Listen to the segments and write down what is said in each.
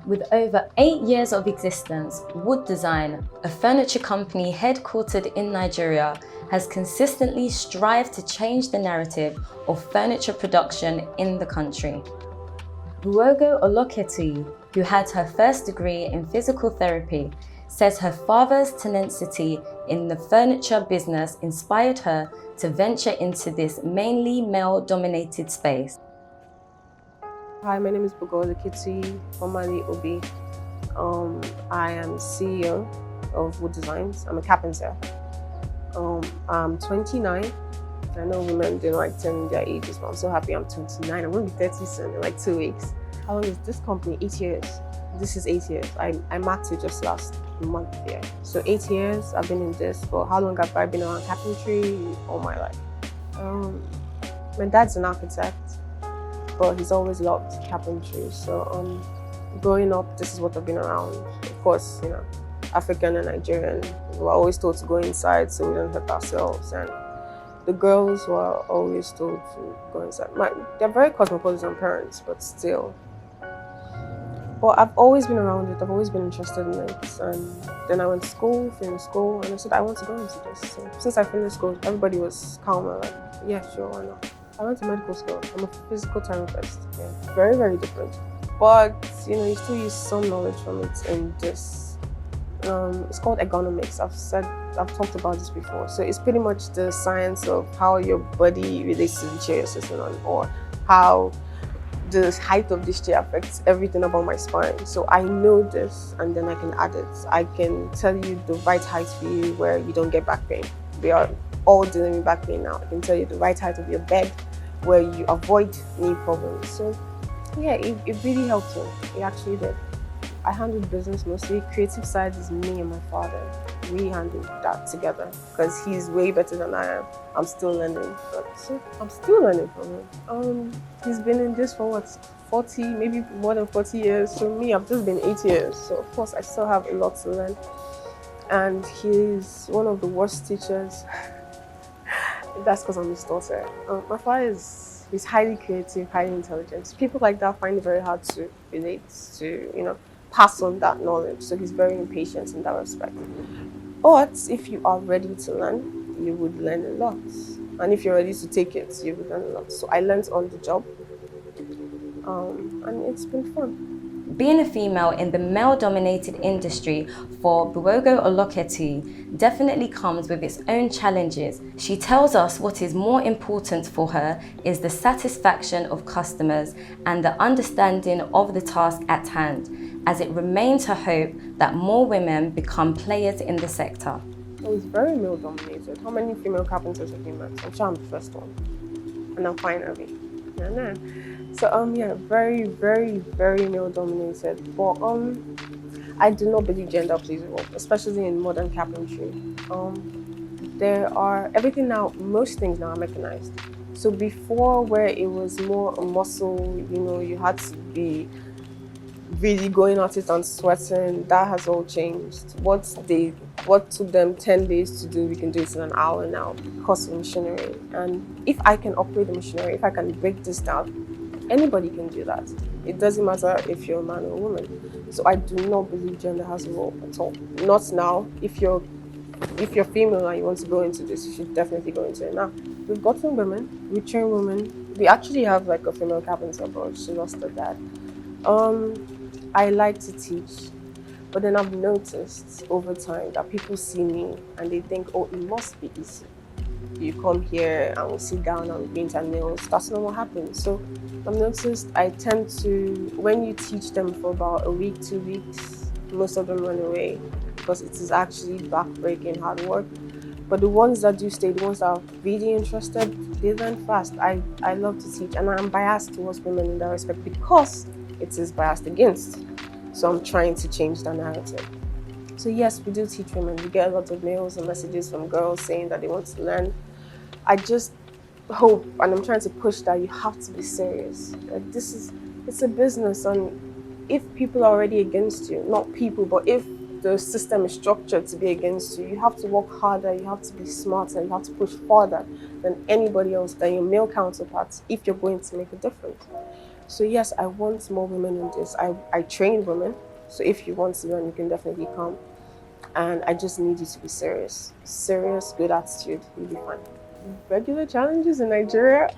With over 8 years of existence, Wood Design, a furniture company headquartered in Nigeria, has consistently strived to change the narrative of furniture production in the country. Burogo Olukituyi, who had her first degree in physical therapy, says her father's tenacity in the furniture business inspired her to venture into this mainly male-dominated space. Hi, my name is Burogo Olukituyi, formerly Obi. I am CEO of Wood Designs. I'm a carpenter. I'm 29. I know women don't like telling their ages, but I'm so happy I'm 29. I'm going to be 30 soon in like 2 weeks. How long is this company? 8 years. This is 8 years. I marked it just last month here. So 8 years I've been in this. For how long have I been around carpentry? All my life. My dad's an architect, but he's always loved carpentry. So growing up, this is what I've been around. Of course, you know, African and Nigerian, we were always told to go inside so we don't hurt ourselves. And the girls were always told to go inside. They're very cosmopolitan parents, but still. But I've always been around it. I've always been interested in it. And then I went to school, finished school, and I said, I want to go into this. So since I finished school, everybody was calm. I'm like, yeah, sure, why not? I went to medical school. I'm a physical therapist. Yeah, very, very different. But, you know, you still use some knowledge from it in this. It's called ergonomics. I've talked about this before. So it's pretty much the science of how your body relates to the chair you're sitting on, or how the height of this chair affects everything about my spine. So I know this, and then I can add it. I can tell you the right height for you where you don't get back pain. We are all dealing with back pain now. I can tell you the right height of your bed where you avoid knee problems. So yeah, it really helped me. It actually did. I handled business mostly. Creative side is me and my father. We handled that together because he's way better than I am. I'm still learning, but I'm still learning from him. He's been in this for what, 40, maybe more than 40 years. So me, I've just been 8 years. So of course I still have a lot to learn. And he's one of the worst teachers. That's because I'm his daughter. My father he's highly creative, highly intelligent. People like that find it very hard to relate to, you know, pass on that knowledge. So he's very impatient in that respect. But if you are ready to learn, you would learn a lot. And if you're ready to take it, you would learn a lot. So I learned on the job, and it's been fun. Being a female in the male-dominated industry for Burogo Olukituyi definitely comes with its own challenges. She tells us what is more important for her is the satisfaction of customers and the understanding of the task at hand, as it remains her hope that more women become players in the sector. Oh, it's very male-dominated. How many female carpenters have you met? I'm sure I'm the first one. And I'm finally. Yeah. So yeah, very, very, very male-dominated. But I do not believe gender plays a role, especially in modern carpentry. There are most things now are mechanized. So before, where it was more a muscle, you know, you had to be really going at it and sweating, that has all changed. What took them 10 days to do, we can do it in an hour now because of machinery. And if I can operate the machinery, if I can break this down, anybody can do that. It doesn't matter if you're a man or a woman. So I do not believe gender has a role at all. Not now. If you're female and you want to go into this, you should definitely go into it now. We've gotten women, we train women. We actually have like a female carpenter, but she lost her dad. I like to teach, but then I've noticed over time that people see me and they think, oh, it must be easy. You come here and we'll sit down and paint our nails. That's not what happens. So I've noticed I tend to, when you teach them for about a week, 2 weeks, most of them run away because it is actually back-breaking hard work. But the ones that do stay, the ones that are really interested, they learn fast. I love to teach, and I'm biased towards women in that respect because it is biased against. So I'm trying to change the narrative. So yes, we do teach women. We get a lot of mails and messages from girls saying that they want to learn. I just hope, and I'm trying to push that you have to be serious. Like it's a business, and if people are already against you, not people, but if the system is structured to be against you, you have to work harder, you have to be smarter, you have to push farther than anybody else, than your male counterparts, if you're going to make a difference. So yes, I want more women in this. I train women. So if you want to learn, you can definitely come. And I just need you to be serious. Serious, good attitude, you'll be fine. Regular challenges in Nigeria,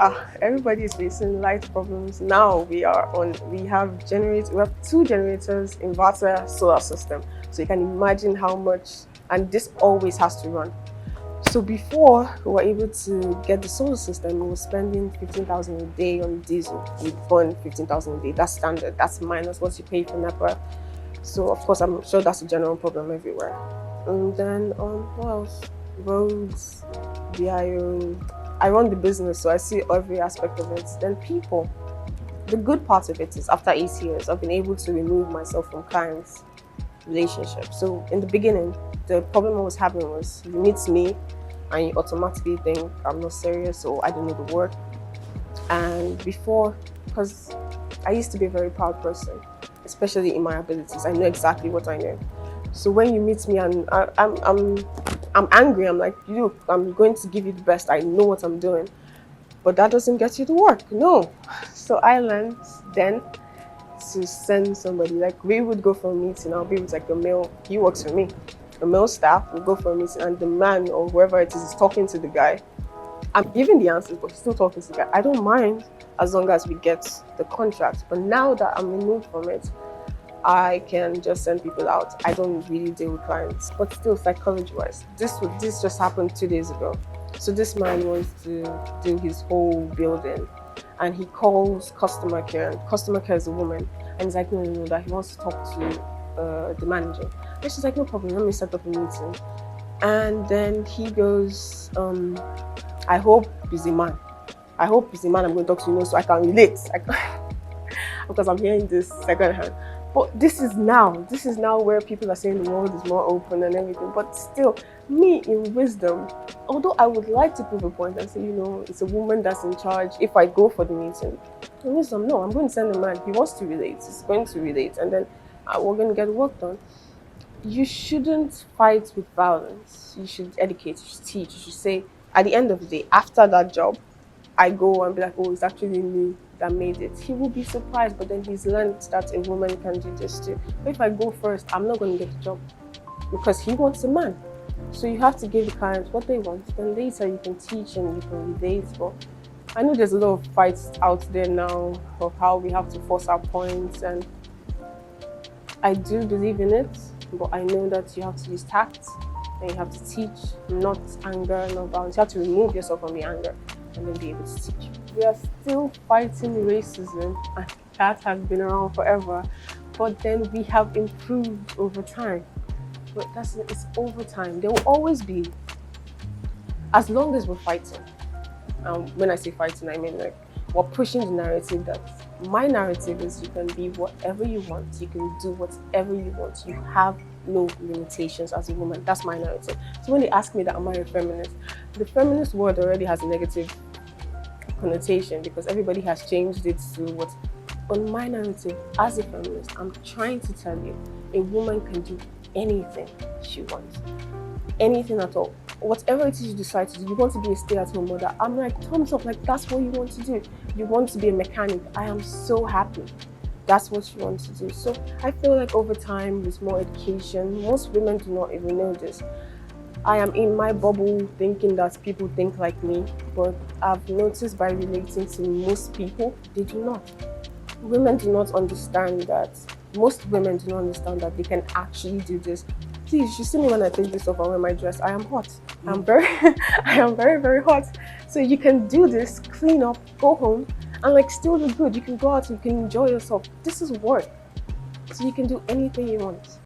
everybody is facing light problems. Now we have generators, we have 2 generators, inverter, solar system. So you can imagine how much, and this always has to run. So before we were able to get the solar system, we were spending 15,000 a day on diesel. We burn 15,000 a day. That's standard. That's minus what you pay for NEPA. So of course, I'm sure that's a general problem everywhere. And then what else? Roads, BIO. I run the business, so I see every aspect of it. Then people. The good part of it is after 8 years, I've been able to remove myself from clients' relationships. So in the beginning, the problem I was having was you meet me and you automatically think I'm not serious or I don't know the work. And before, because I used to be a very proud person, especially in my abilities, I know exactly what I know. So when you meet me and I'm angry, I'm like, look, I'm going to give you the best. I know what I'm doing, but that doesn't get you to work. No. So I learned then to send somebody. Like we would go for a meeting. I'll be with like a male. He works for me. A male staff will go for a meeting, and the man or whoever it is talking to the guy. I'm giving the answers, but he's still talking to the guy. I don't mind as long as we get the contract. But now that I'm removed from it, I can just send people out. I don't really deal with clients. But still, psychology-wise, this just happened 2 days ago. So this man wants to do his whole building, and he calls customer care. And customer care is a woman, and he's like, no, that he wants to talk to the manager. And she's like, no problem, let me set up a meeting. And then he goes, I hope he's a man. I hope he's a man I'm going to talk to, so I can relate. Because I'm hearing this secondhand. But this is now where people are saying the world is more open and everything. But still, me in wisdom, although I would like to prove a point and say, it's a woman that's in charge if I go for the meeting. In wisdom, no, I'm going to send a man. He wants to relate. He's going to relate. And then we're going to get work done. You shouldn't fight with violence. You should educate, you should teach, you should say, at the end of the day, after that job, I go and be like, oh, it's actually me that made it. He will be surprised, but then he's learned that a woman can do this too. But if I go first, I'm not going to get the job because he wants a man. So you have to give the clients what they want. Then later you can teach and you can relate. But I know there's a lot of fights out there now of how we have to force our points, and I do believe in it, but I know that you have to use tact and you have to teach, not anger, not violence. You have to remove yourself from the anger and then be able to teach. We are still fighting racism, and that has been around forever, but then we have improved over time. But it's over time. There will always be, as long as we're fighting. When I say fighting, I mean like we're pushing the narrative that my narrative is you can be whatever you want, you can do whatever you want, you have no limitations as a woman. That's my narrative. So when they ask me that am I a feminist, the feminist word already has a negative connotation because everybody has changed it to what. On my narrative as a feminist, I'm trying to tell you a woman can do anything she wants, anything at all. Whatever it is you decide to do, you want to be a stay-at-home mother, I'm like, thumbs up, like that's what you want to do. You want to be a mechanic, I am so happy. That's what you want to do. So I feel like over time, with more education, most women do not even know this. I am in my bubble thinking that people think like me, but I've noticed by relating to most people, they do not. Women do not understand that. Most women do not understand that they can actually do this. Please, you see me when I take this off and wear my dress, I am hot. I am very, very hot. So you can do this, clean up, go home, and like still look good. You can go out, you can enjoy yourself. This is work. So you can do anything you want.